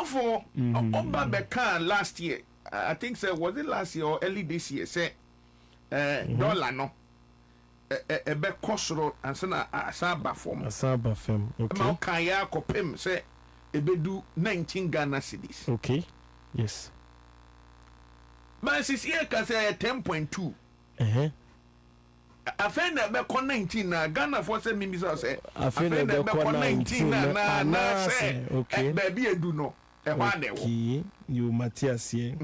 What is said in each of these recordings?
for Obabeka last year. I think so. Was it last year or early this year? Say dollar no. Ebe kosoro ansana asaba form. Asaba form. Okay. Ma kaya kopem say ebedu 19 Ghana cedis. Okay. Yes. But this year can say 10.2. Afenda be 19 na Ghana for say mimi say. Afenda be 19 na say. Okay. Baby edu no. Okay. You Matthias here.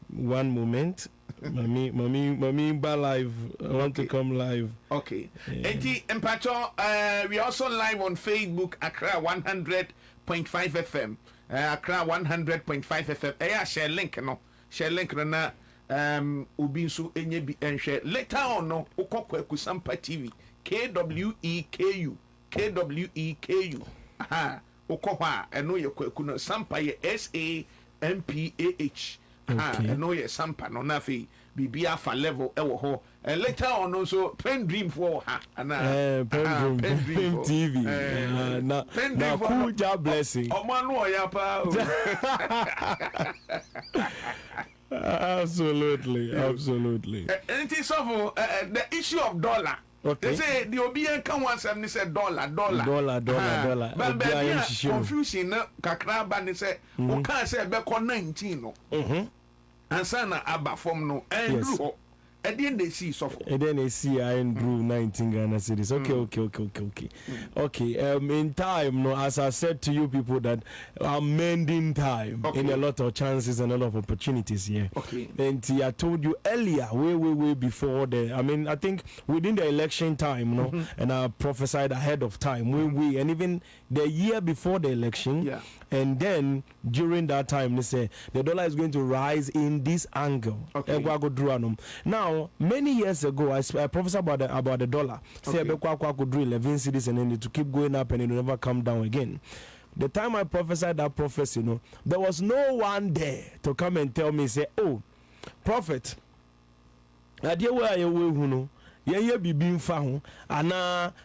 One moment. Mommy ba live. I want to come live. Okay. Enti Empacho, we also live on Facebook, Accra 100.5 FM. Accra 100.5 FM. Share link no. Share link na ubi nso enye bi enhwe. Later on no, ukokwa Kusampa TV. KWEKU. Aha. Ukokwa eno ye kwaku no Sampa ye SAMPAH. Okay. No ye Sampa no na fi bibia fa level ewo ho. Later on also Pen Dream for ha ana Pen Dream TV. Na cool job blessing. Omanu oya pa. Absolutely. And it is of the issue of dollar. Okay. They say the Obian can once have said dollar. Dollar. But confusion kakraba ni say o can say beko 19 no. And sana aba form no and yes. And then they see suffer. And then they see I drew 19 Ghana cedis. Okay. In time, no, as I said to you people that I'm mending time in a lot of chances and a lot of opportunities here. Okay. And I told you earlier, way before I think within the election time, no, and I prophesied ahead of time, and even the year before the election, and then during that time, they say the dollar is going to rise in this angle. Okay. Now, many years ago, I prophesied about the dollar. Say could do 11 cedis and then to keep going up and it will never come down again. The time I prophesied that prophecy, there was no one there to come and tell me, say, oh, prophet, idea where you and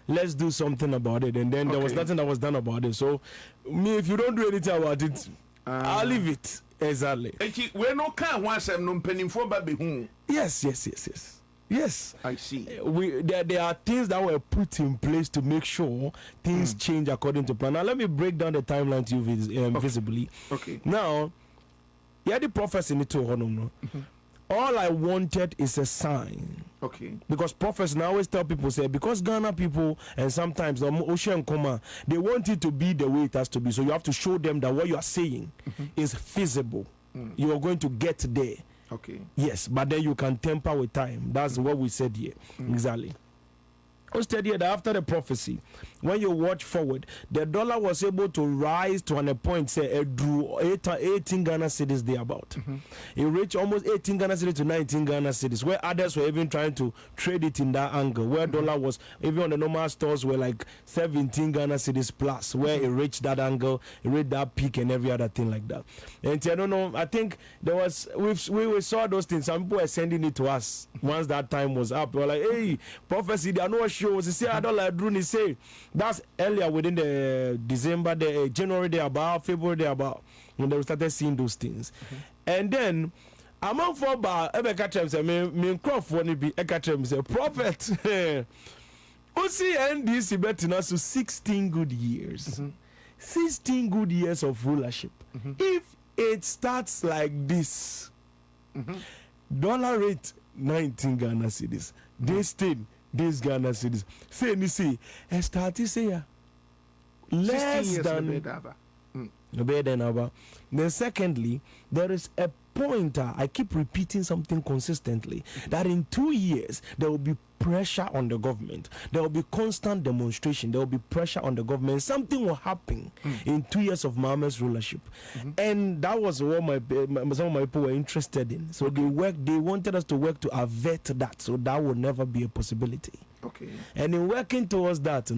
let's do something about it. And then there was nothing that was done about it. So, if you don't do anything about it, I'll leave it. Exactly. We no can once no penny for baby. Yes. I see. There are things that were put in place to make sure things change according to plan. Now let me break down the timeline to you visibly. Okay. Now, the prophecy need to all I wanted is a sign. Okay. Because prophets now always tell people, say, because Ghana people and sometimes the ocean coma, they want it to be the way it has to be. So you have to show them that what you are saying is feasible. You are going to get there. Okay. Yes, but then you can temper with time. That's what we said here. Exactly. Instead, that after the prophecy, when you watch forward, the dollar was able to rise to a point, say, it drew 18 Ghana cedis thereabout. It reached almost 18 Ghana cedis to 19 Ghana cedis, where others were even trying to trade it in that angle, where dollar was, even on the normal stores, were like 17 Ghana cedis plus, where it reached that angle, it reached that peak and every other thing like that. And I don't know, I think there was, we saw those things, some people were sending it to us once that time was up. They were like, hey, prophecy, they are not sure. You see, I don't like Druni say that's earlier within the December, the January, day about February, day about when they started seeing those things. And then among four bar, ever catch him say, me crop for be a catch him say, prophet. OC NDC betting us to 16 good years. 16 good years of rulership. If it starts like this, dollar rate 19 Ghana cedis, this thing. These Ghana cedis. Say, you see, and start to say, less than better than ever. Then, secondly, there is a pointer. I keep repeating something consistently that in 2 years there will be pressure on the government. There will be constant demonstration. There will be pressure on the government. Something will happen in 2 years of Mohammed's rulership, and that was what some of my people were interested in. So they wanted us to work to avert that, so that would never be a possibility. Okay. And in working towards that,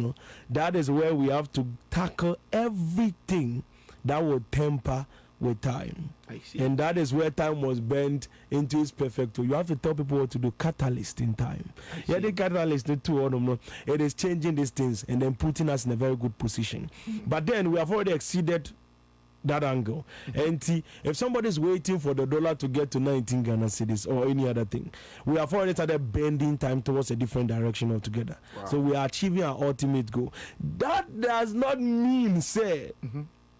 that is where we have to tackle everything that would temper with time. I see. And that is where time was bent into its perfecto. You have to tell people what to do. Catalyst in time. Yeah, the catalyst, the two of them, it is changing these things and then putting us in a very good position. But then we have already exceeded that angle. And if somebody is waiting for the dollar to get to 19 Ghana cedis or any other thing, we have already started bending time towards a different direction altogether. Wow. So we are achieving our ultimate goal. That does not mean, say,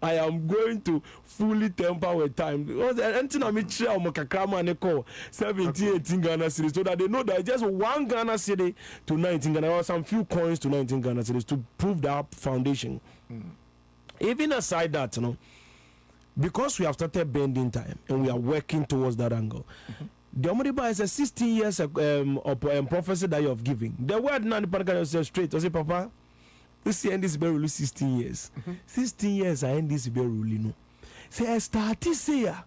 I am going to fully temper with time. Because anything I mean, 17, 18 Ghana cedis, so that they know that just 1 Ghana cedi to 19 Ghana, or some few coins to 19 Ghana cedis to prove that foundation. Even aside that, you know, because we have started bending time and we are working towards that angle. The Omodiba is a 16 years of prophecy that you have given. The word now the straight. I say, Papa, this year this be rule 16 years. 16 years I end this be rule. No, say I start this year.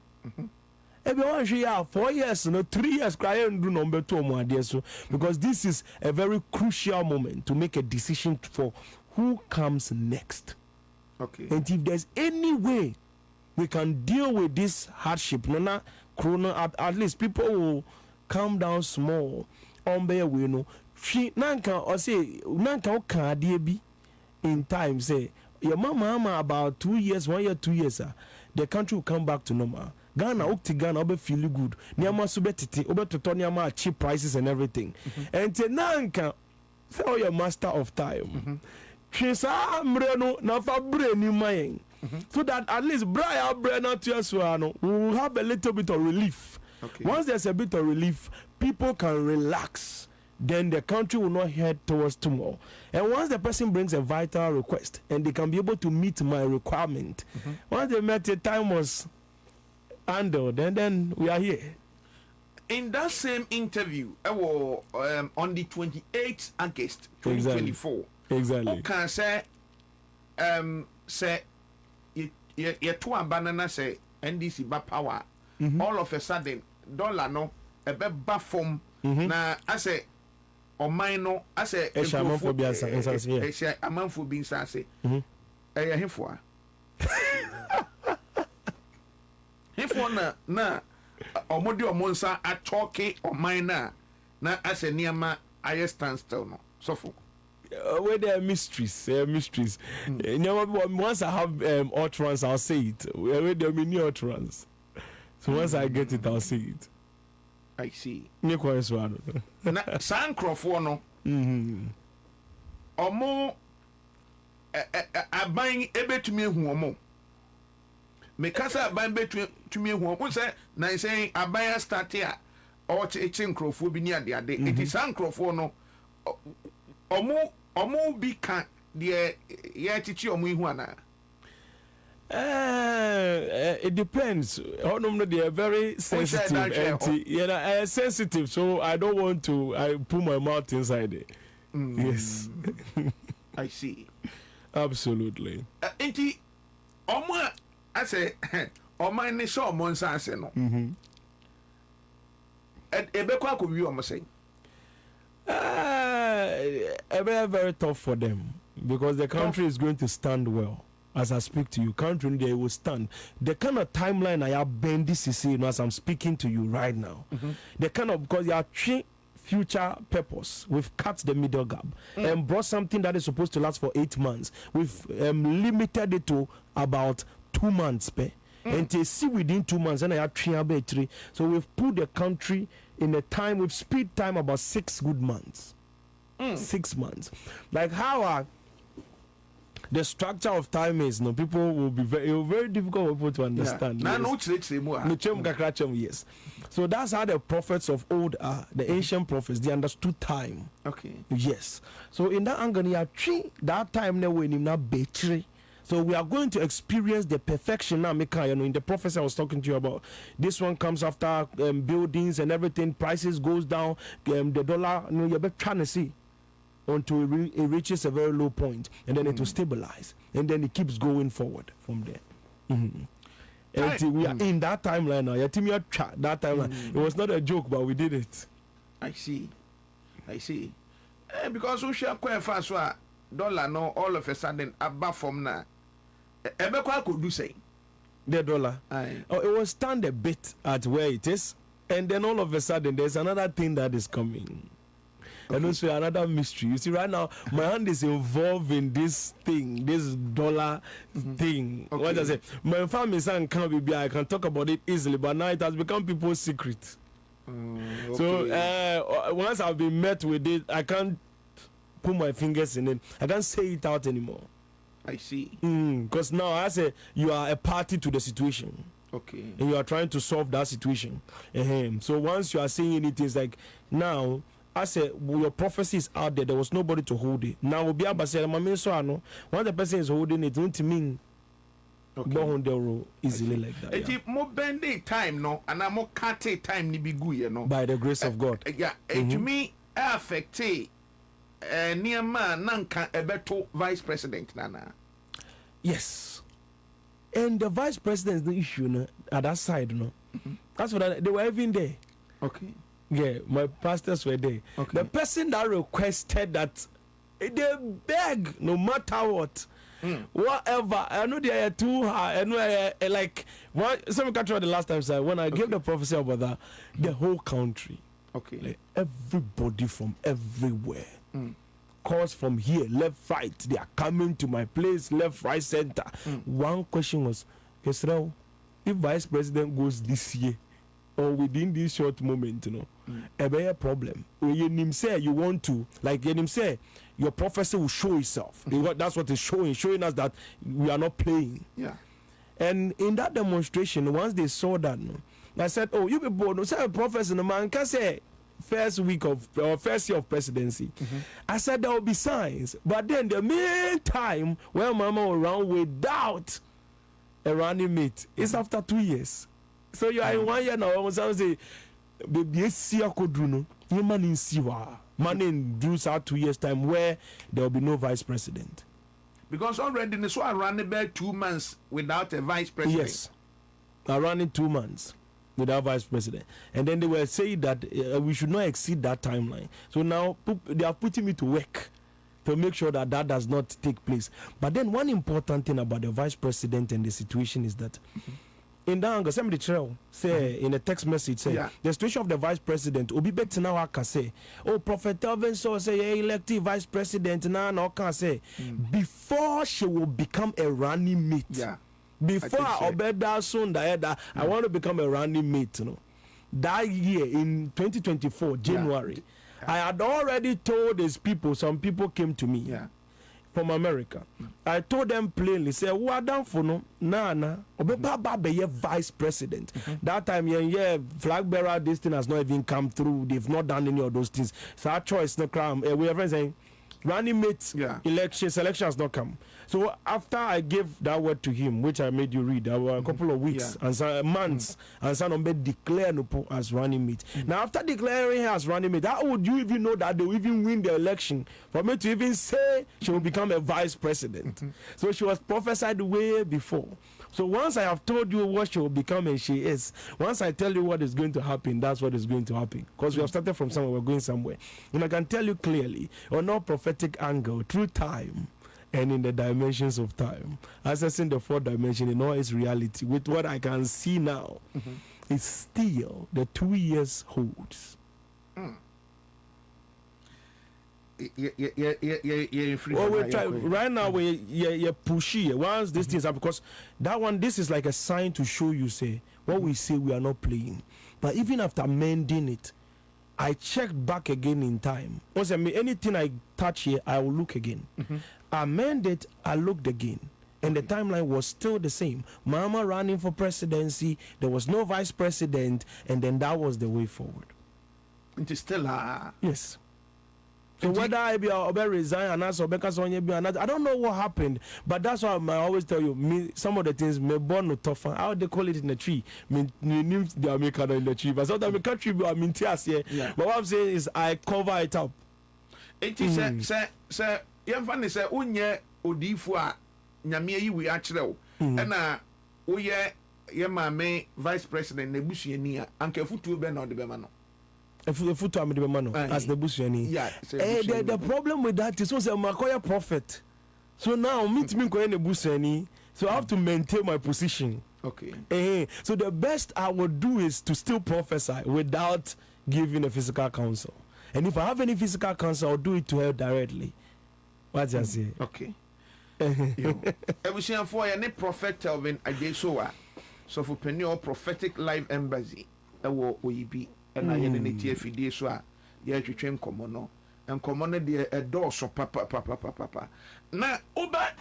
Everyone should have 4 years, no 3 years. Cry and do number 2 more dear. So because this is a very crucial moment to make a decision for who comes next. Okay. And if there's any way we can deal with this hardship, at least people will calm down small. We know. She nanka or say nanka bi in time say your mama about 2 years, 1 year, 2 years, the country will come back to normal. Ghana, Ghana, be feel good. Niama subetiti, obe cheap prices and everything. And te nanka say oh your master of time. Chisa mreno na fa breni mayen. So that at least Brian Brenner to we will have a little bit of relief. Okay. Once there's a bit of relief, people can relax. Then the country will not head towards tomorrow. And once the person brings a vital request and they can be able to meet my requirement, once they met the time was handled, then we are here. In that same interview, on the 28th August 2024, exactly. Who can say, you two banana say NDC ba power. All of a sudden, dollar no a bit bafom. Na I say, or mine no, I say, a shaman for being a man for being sassy. A him for. If one na or modi or monsa at talking or mine na I say near my I stand still no. So for. Where there are mysteries, You know, once I have utterance, I'll say it. Where there are many utterance, so once I get it, I'll say it. I see. Me quite one. Na san crofo no. Omo aban ebetumi ehu omo. Me kasa aban betumi ehu omo say na say aban start here or chin crofo bi ni ade ade. It is san crofo no. Omo bi kan de ye tichi omo ihu ana. It depends. They are very sensitive. Sensitive, so I don't want to put my mouth inside it. Yes. I see. Absolutely. Enti omo I say omo ni so omo nsa ase no. Ebekwa ko wi omo say. Very, very tough for them because the country is going to stand well. As I speak to you, country they will stand. The kind of timeline I have been this is, as I'm speaking to you right now. The kind of, because you are future purpose. We've cut the middle gap and brought something that is supposed to last for 8 months. We've limited it to about 2 months. And they see within 2 months, and I have 3. So we've put the country in a time, with speed time about 6 good months. 6 months. Like how the structure of time is, people will be very difficult for people to understand. Yes. So that's how the prophets of old are, the ancient prophets. They understood time. Okay. Yes. So in that angle, that time now when not betray. So we are going to experience the perfection now, in the prophecy I was talking to you about. This one comes after buildings and everything, prices goes down, the dollar, you're trying to see until it reaches a very low point, and then it will stabilize, and then it keeps going forward from there. And we are in that timeline now. That timeline. It was not a joke, but we did it. I see. Because we share quite fast, dollar no all of a sudden above from now. Ebekwa could do say the dollar. It will stand a bit at where it is, and then all of a sudden there's another thing that is coming. And also another mystery. You see, right now, my hand is involved in this thing, this dollar thing. Okay. What I say? My family son can't be, I can talk about it easily, but now it has become people's secret. Okay. So once I've been met with it, I can't put my fingers in it. I can't say it out anymore. I see. Because now I say you are a party to the situation. Okay. And you are trying to solve that situation. So once you are saying it, it's like now I say your prophecy is out there. There was nobody to hold it. Now we'll be able to say, once the person is holding it, don't mean easily like that. It's more bending time, no, and I'm more cutting time. Ni be good, you know. By the grace of God. Yeah. To me, affect near man nanka ebeto vice president nana. Yes. And the vice president's the issue no, at that side, no. That's what they were even there. Okay. Yeah, my pastors were there. Okay. The person that requested that they beg no matter what. Whatever. I know they are too high. I know like some country the last time said when I gave the prophecy about that, the whole country. Okay. Like, everybody from everywhere. Calls from here, left, right. They are coming to my place, left, right, center. One question was, Kesrao, if vice president goes this year or within this short moment, you know, a bigger problem. When you say you want to, like you say, your prophecy will show itself. That's what it's showing us that we are not playing. Yeah. And in that demonstration, once they saw that, I said, oh, you people don't say a prophecy, no man can say. First year of presidency, I said there will be signs, but then the main time when Mama will run without a running mate is after 2 years. So you are in 1 year now. I was say, baby, see a kodruno. You man in Siwa, man in do 2 years time where there will be no vice president. Because already in the so I ran about 2 months without a vice president. Yes, I ran in 2 months. Without vice president, and then they were saying that we should not exceed that timeline. So now they are putting me to work to make sure that that does not take place. But then one important thing about the vice president and the situation is that in that angle, somebody say in a text message say the situation of the vice president will be better now. I can say, oh, Prophet Telvin Sowah say elected vice president now. I can say before she will become a running mate. Yeah. Before Obeda soon that I want to become a running mate, you know. That year in 2024, January, I had already told these people, some people came to me from America. I told them plainly, say, what done for no, Nana, Obeba be vice president. That time, flag bearer, this thing has not even come through. They've not done any of those things. So our choice, no crime. We are saying, running mate selection has not come. So after I gave that word to him, which I made you read, a couple of weeks and some months, and Sanombe declared Nupo as running mate. Now after declaring her as running mate, how would you even know that they will even win the election for me to even say she will become a vice president? So she was prophesied way before. So once I have told you what she will become and she is, once I tell you what is going to happen, that's what is going to happen. Because we have started from somewhere, we're going somewhere. And I can tell you clearly, on our prophetic angle, through time and in the dimensions of time, assessing the 4th dimension in all its reality, with what I can see now, it's still the 2 years holds. Right now we're pushy once these things are, because that one, this is like a sign to show you say what we say we are not playing. But even after mending it, I checked back again in time. Also, anything I touch here, I will look again. I mend it, I looked again, and the timeline was still the same. Mama running for presidency, there was no vice president, and then that was the way forward. It is still yes. So whether I be or resign and answer because I don't know what happened, but that's why I always tell you, me some of the things me born no tough. How they call it in the tree? Me names the American in the tree, but sometimes the country I mean tears here. But what I'm saying is I cover it up. It is say young fan say unye odifu a nyame yi we akyerɛw ɛna woyɛ ye maame vice president na busuani a anka futuo be na ɔde bɛma no. As the busuani. The problem with that is also Makoya prophet. So now meet me going busuani. So I have to maintain my position. Okay. So the best I would do is to still prophesy without giving a physical counsel. And if I have any physical cancer, I'll do it to her directly. What's that say? Okay. Everything for any prophet Telvin Sowah. So for penny or prophetic life embassy, we be and I had any TFD so yeah, you train commono and commono a door so papa. Now,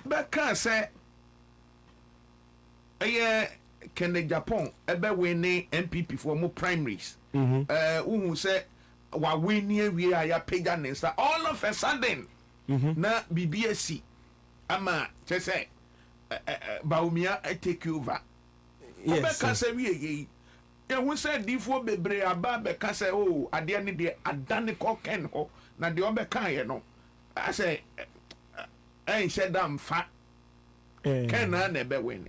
back can say, can the Japan ever win NPP for more primaries? Who say, while we near we are pagan and all of a sudden, na BBSC, ama, just say, Bawumia, I take you over. Yes, sir. Yeah, we said before bebre aba be ka say oh ade ne de adane koken ho na de obeka ye no I say said am fa ken na be win.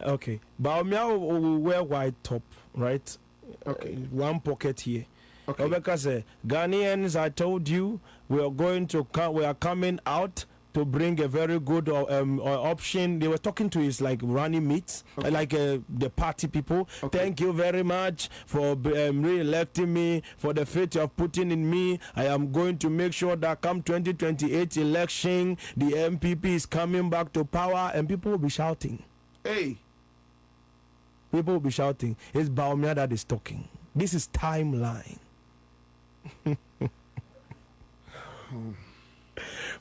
Okay, Bawumia will wear white top, right? Okay, one pocket here. Okay, Obeka say Ghanaians, I told you we are going to come, we are coming out to bring a very good option. They were talking to his like running mates, like the party people. Thank you very much for re-electing me, for the faith you have put in me. I am going to make sure that come 2028 election, the NPP is coming back to power, and people will be shouting. Hey, people will be shouting. It's Bawumia that is talking. This is timeline.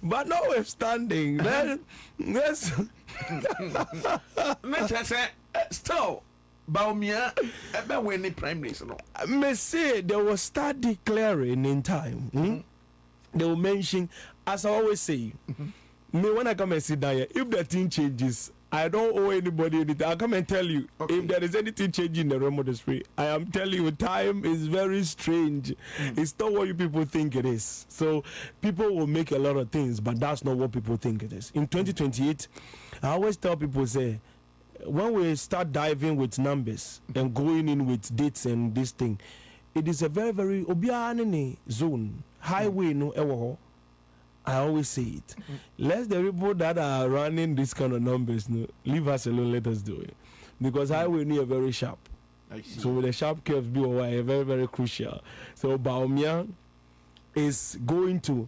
But notwithstanding, let's say still Bawumia ever win the primaries. No, may say they will start declaring in time. They will mention, as I always say, me when I come and sit down here, if the thing changes, I don't owe anybody anything. I'll come and tell you if there is anything changing in the realm of the spirit. I am telling you, time is very strange. It's not what you people think it is. So people will make a lot of things, but that's not what people think it is. In 2028, I always tell people, say, when we start diving with numbers and going in with dates and this thing, it is a very, very obianene zone, highway no ewo. I always say it. Let the people that are running this kind of numbers leave us alone. Let us do it, because highway need a very sharp. So with the sharp curves be very, very crucial. So Bawumia is going to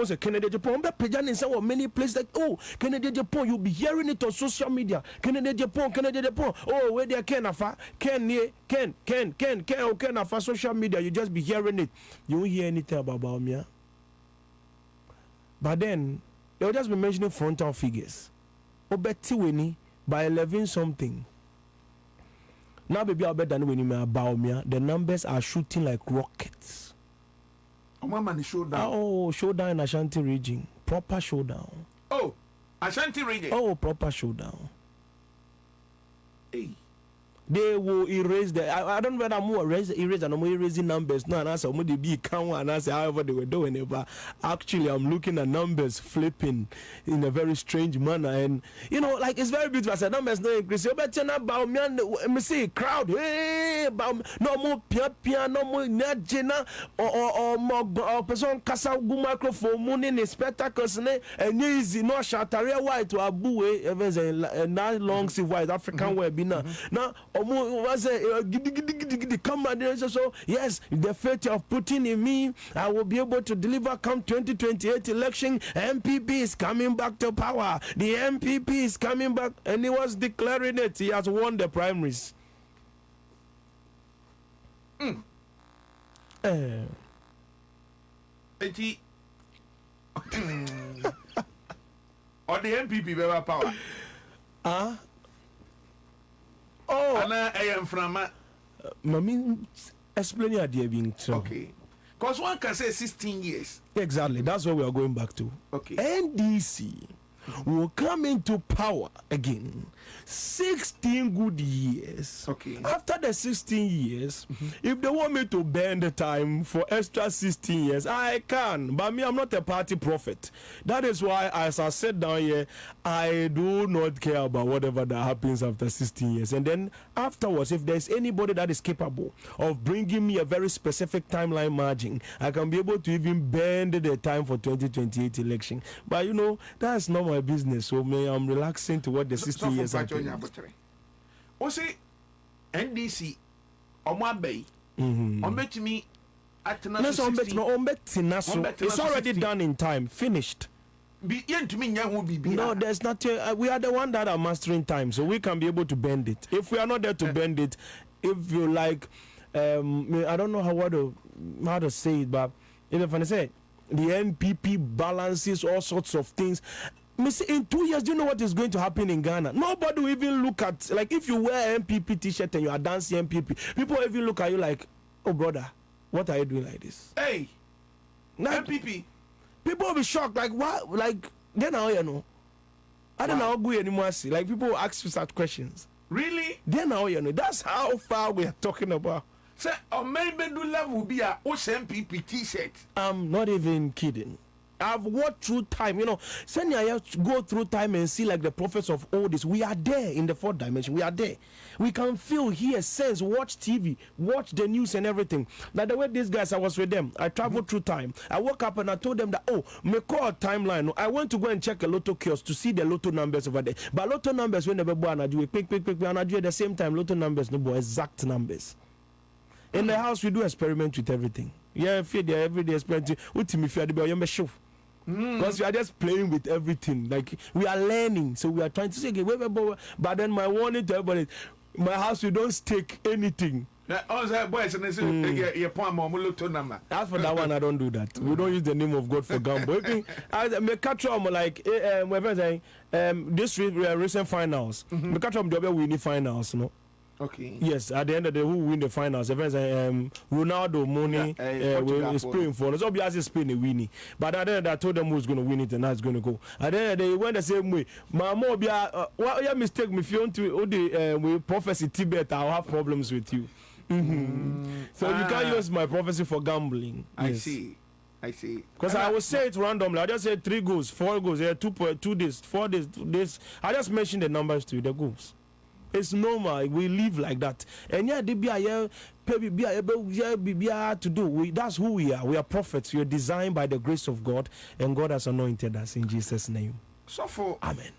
say Canada Japan. In some many places like Canada Japan, you'll be hearing it on social media. Canada Japan. Oh, where they Ken afa social media. You just be hearing it. You won't hear anything about Bawumia. But then they'll just be mentioning frontal figures. Obetiweni by 11 something. Now, baby, I'll bet that when you about Bawumia, the numbers are shooting like rockets. Showdown. Showdown in Ashanti region. Proper showdown. Oh, Ashanti region. Oh, proper showdown. Hey. They will erase the. I don't know whether I'm erasing numbers. No, and I said, they be count and I say however they were doing it. But actually, I'm looking at numbers flipping in a very strange manner, and like it's very beautiful. I said numbers no increase. You better not Bawumia. Me see crowd. Hey, no more pia, no more najena or more person kasa gu microphone money in spectacles ne and easy no shataria white to abu a nice long sleeve white African wear be now. Was a come so yes, the faith of putting in me, I will be able to deliver come 2028 election. NPP is coming back to power. The NPP is coming back, and he was declaring it. He has won the primaries. Or the NPP will have power. Oh, Anna, I am from. Mami, explain your idea being true. Okay. Because one can say 16 years. Exactly. That's what we are going back to. Okay. NDC will come into power again 16 good years. Okay. After the 16 years, if they want me to bend the time for extra 16 years, I can. But me, I'm not a party prophet. That is why, as I said down here, I do not care about whatever that happens after 16 years. And then afterwards, if there's anybody that is capable of bringing me a very specific timeline margin, I can be able to even bend the time for 2028 election. But that's not my business. So I'm relaxing to what the 16 years are. O say NDC Omwa Bay. Ometimi It's already done in time, finished. No, there's nothing. We are the one that are mastering time, so we can be able to bend it. If we are not there to bend it, if you like, I don't know how to say it, but if I say the NPP balances all sorts of things. In 2 years, do you know what is going to happen in Ghana? Nobody will even look at, like, if you wear NPP t-shirt and you are dancing NPP, people even look at you like, oh brother, what are you doing like this? Hey, like, NPP. People will be shocked, like, what? Like, then now you know. I don't know how good anymore. Like, people ask you such questions. Really? Then now you know. That's how far we are talking about. Say, or maybe do level be a NPP t-shirt. I'm not even kidding. I've walked through time, you know. Send I have to go through time and see like the prophets of all this. We are there in the fourth dimension. We are there. We can feel, hear, sense, watch TV, watch the news and everything. Like the way these guys, I was with them. I traveled through time. I woke up and I told them that, oh, me call a timeline. I went to go and check a lotto kiosk to see the lotto numbers over there. But lotto numbers when never born, I do it quick, and I do at the same time. Lotto numbers, no boy, exact numbers. In the house, we do experiment with everything. Yeah, if you're every day experimenting, what me fear the show. Because we are just playing with everything. Like, we are learning. So we are trying to say, okay, but then my warning to everybody is, my house, we don't stake anything. As for that one, I don't do that. We don't use the name of God for gamble. I catch up like my friend saying this recent finals. We catch up the winning finals, no. Okay. Yes, at the end of the day, who win the finals? The friends Ronaldo, Money, is playing for us. Obviously, Spain is winning. But at the end, I told them who's going to win it and how it's going to go. At the end of the day, it went the same way. Mama, what your mistake? If you want to with prophecy Tibet, I'll have problems with you. So you can't use my prophecy for gambling. Yes. I see. Because I will say it randomly. I just say 3 goals, 4 goals, 2 days, 4 days, 2 days. I just mention the numbers to you, the goals. It's normal. We live like that. And yeah, they be to do. That's who we are. We are prophets. We are designed by the grace of God, and God has anointed us in Jesus' name. So for Amen.